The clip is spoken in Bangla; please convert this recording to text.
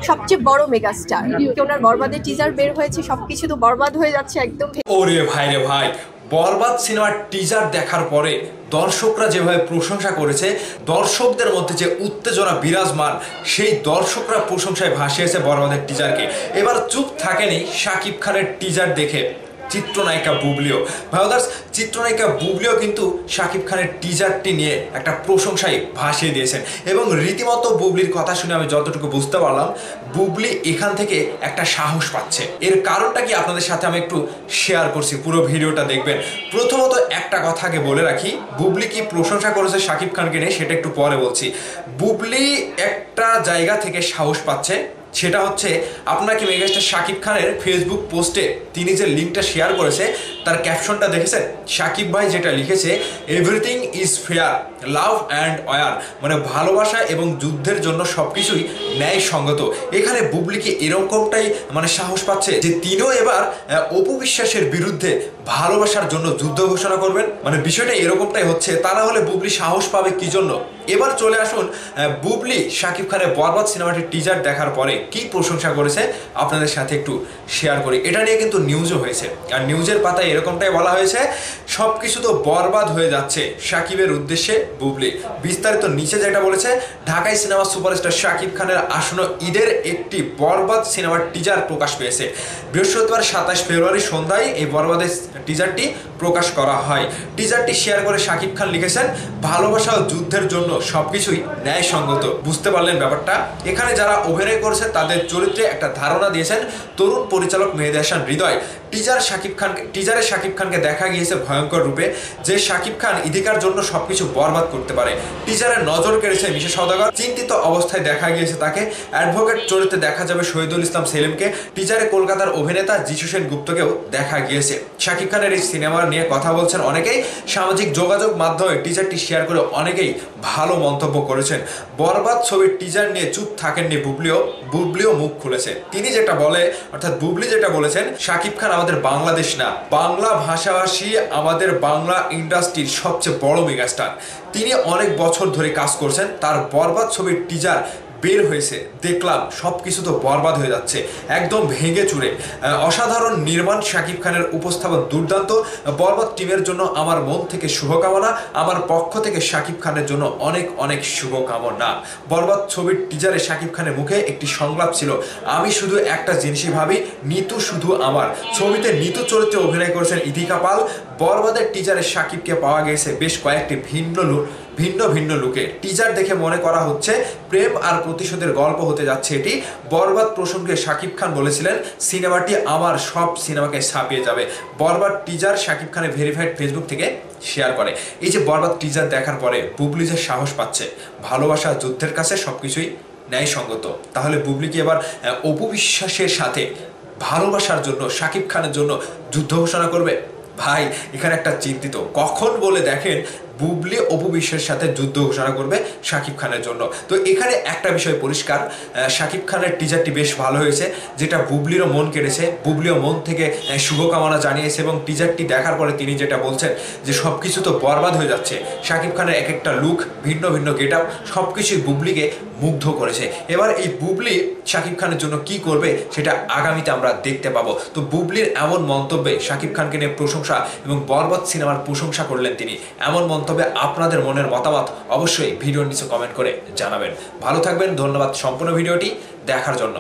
সবচেয়ে বড় মেগাস্টার ওনার বরবাদের টিজার বের হয়েছে, সবকিছু তো বরবাদ হয়ে যাচ্ছে একদম। ওরে ভাই রে ভাই, বরবাদ সিনেমার টিজার দেখার পরে দর্শকরা যেভাবে প্রশংসা করেছে, দর্শকদের মধ্যে যে উত্তেজনা বিরাজমান, সেই দর্শকরা প্রশংসায় ভাসিয়েছে বরবাদের টিজারকে। এবার চুপ থাকেনি শাকিব খানের টিজার দেখে চিত্রনায়িকা বুবলিও। ভাইদার্স, চিত্রনায়িকা বুবলিও কিন্তু শাকিব খানের টিজারটি নিয়ে একটা প্রশংসায় ভাসিয়ে দিয়েছেন এবং রীতিমতো বুবলির কথা শুনে আমি যতটুকু বুঝতে পারলাম, বুবলি এখান থেকে একটা সাহস পাচ্ছে। এর কারণটা কি আপনাদের সাথে আমি একটু শেয়ার করছি, পুরো ভিডিওটা দেখবেন। প্রথমত একটা কথাকে বলে রাখি, বুবলি কি প্রশংসা করেছে শাকিব খানকে নিয়ে সেটা একটু পরে বলছি। বুবলি একটা জায়গা থেকে সাহস পাচ্ছে, সেটা হচ্ছে আপনারা কি মেগাস্টার শাকিব খানের ফেসবুক পোস্টে তিনি যে লিঙ্কটা শেয়ার করেছে তার ক্যাপশনটা দেখেছেন? শাকিব ভাই যেটা লিখেছে, everything is fair, love and war, মানে ভালোবাসা এবং যুদ্ধের জন্য সবকিছুই ন্যায়সঙ্গত। এখানে বুবলি কি এরকমটাই মানে সাহস পাচ্ছে যে তিনিও এবার অপু বিশ্বাসের বিরুদ্ধে ভালোবাসার জন্য যুদ্ধ ঘোষণা করবেন? মানে বিষয়টা এরকমটাই হচ্ছে। তা না হলে বুবলি সাহস পাবে কি জন্য? এবার চলে আসুন, বুবলি শাকিব খানের বরবাদ সিনেমাটির টিজার দেখার পরে কি প্রশংসা করেছে আপনাদের সাথে একটু শেয়ার করি। এটা নিয়ে কিন্তু নিউজও হয়েছে, আর নিউজের পাতায় এরকমটাই বলা হয়েছে, সব কিছু তো বরবাদ হয়ে যাচ্ছে শাকিবের উদ্দেশ্যে বুবলি। বিস্তারিত নিচে যেটা বলেছে, ঢাকায় সিনেমা সুপারস্টার শাকিব খানের আসন্ন ঈদের একটি বরবাদ সিনেমার টিজার প্রকাশ পেয়েছে। বৃহস্পতিবার 27 ফেব্রুয়ারি সন্ধ্যায় এই বরবাদের টিজারটি প্রকাশ করা হয়। টিজারটি শেয়ার করে শাকিব খান লিখেছেন, ভালোবাসা ও যুদ্ধের জন্য সবকিছুই ন্যায়সঙ্গত। বুঝতে পারলেন ব্যাপারটা? এখানে যারা অভিনয় করেছে তাদের চরিত্রে একটা ধারণা দিয়েছেন তরুণ পরিচালক মেহেদী হাসান হৃদয়। টিজারে শাকিব খানকে দেখা গিয়েছে ভয়ঙ্কর রূপে, যে শাকিব খান ইদিকার জন্য সবকিছু বরবাদ করতে পারে। টিজারে নজর কেড়েছে মিশা সওদাগর, চিন্তিত অবস্থায় দেখা গিয়েছে তাকে। অ্যাডভোকেট চরিত্রে দেখা যাবে শহীদুল ইসলাম সেলিমকে। টিজারে কলকাতার অভিনেতা যিশু সেন গুপ্তকেও দেখা গিয়েছে। শাকিব খানের এই সিনেমা নিয়ে কথা বলছেন অনেকেই, সামাজিক যোগাযোগ মাধ্যমে টিজারটি শেয়ার করে অনেকেই ভালো মন্তব্য করেছেন। বরবাদ ছবির টিজার নিয়ে চুপ থাকেননি বুবলিও মুখ খুলেছে। তিনি যেটা বলে, অর্থাৎ বুবলি যেটা বলেছেন, শাকিব খান আমাদের বাংলাদেশ না, বাংলা ভাষাভাষী আমাদের বাংলা ইন্ডাস্ট্রির সবচেয়ে বড় মেগাস্টার। তিনি অনেক বছর ধরে কাজ করছেন। তার বরবাদ ছবির টিজার বের হয়েছে, দেখলাম সবকিছু তো বরবাদ হয়ে যাচ্ছে, একদম ভেঙে চুরে। অসাধারণ নির্মাণ, শাকিব খানের উপস্থাপন দুর্দান্ত। বরবাদ টিমের জন্য আমার মন থেকে শুভকামনা, আমার পক্ষ থেকে শাকিব খানের জন্য অনেক অনেক শুভকামনা। বরবাদ ছবির টিজারে শাকিব খানের মুখে একটি সংলাপ ছিল, আমি শুধু একটা জিনিসই ভাবি, নিতু শুধু আমার। ছবিতে নিতু চরিত্রে অভিনয় করেছেন ইদিকা পাল। বরবাদের টিজারে শাকিবকে পাওয়া গেছে বেশ কয়েকটি ভিন্ন ভিন্ন লুকে। টিজার দেখে মনে করা হচ্ছে প্রেম আর প্রতিশোধের গল্প হতে যাচ্ছে এটি। বরবাদ প্রসঙ্গে শাকিব খান বলেছিলেন, সিনেমাটি আমার সব সিনেমাকে ছাপিয়ে যাবে। বরবাদ টিজার শাকিব খানের ভেরিফাইড ফেসবুক থেকে শেয়ার করে। এই যে বরবাদ টিজার দেখার পরে বুবলি যে সাহস পাচ্ছে, ভালোবাসা যুদ্ধের কাছে সবকিছুই ন্যায়সঙ্গত, তাহলে বুবলি কি এবার অপু বিশ্বাসের সাথে ভালোবাসার জন্য শাকিব খানের জন্য যুদ্ধ ঘোষণা করবে? ভাই, এখানে একটা চিন্তিত, কখন বলে দেখেন বুবলি অপু বিশ্বাসের সাথে যুদ্ধ ঘোষণা করবে শাকিব খানের জন্য। তো এখানে একটা বিষয় পরিষ্কার, শাকিব খানের টিজারটি বেশ ভালো হয়েছে, যেটা বুবলিরও মন কেড়েছে। বুবলিও মন থেকে শুভকামনা জানিয়েছে এবং টিজারটি দেখার পরে তিনি যেটা বলছেন যে সব কিছু তো বরবাদ হয়ে যাচ্ছে। শাকিব খানের এক একটা লুক, ভিন্ন ভিন্ন গেট আপ, সব কিছুই বুবলিকে মুগ্ধ করেছে। এবার এই বুবলি শাকিব খানের জন্য কি করবে সেটা আগামীতে আমরা দেখতে পাবো। তো বুবলির এমন মন্তব্যে শাকিব খানকে নিয়ে প্রশংসা এবং বরবাদ সিনেমার প্রশংসা করলেন তিনি। এমন তবে আপনাদের মনের মতামত অবশ্যই ভিডিওর নিচে কমেন্ট করে জানাবেন। ভালো থাকবেন, ধন্যবাদ সম্পূর্ণ ভিডিওটি দেখার জন্য।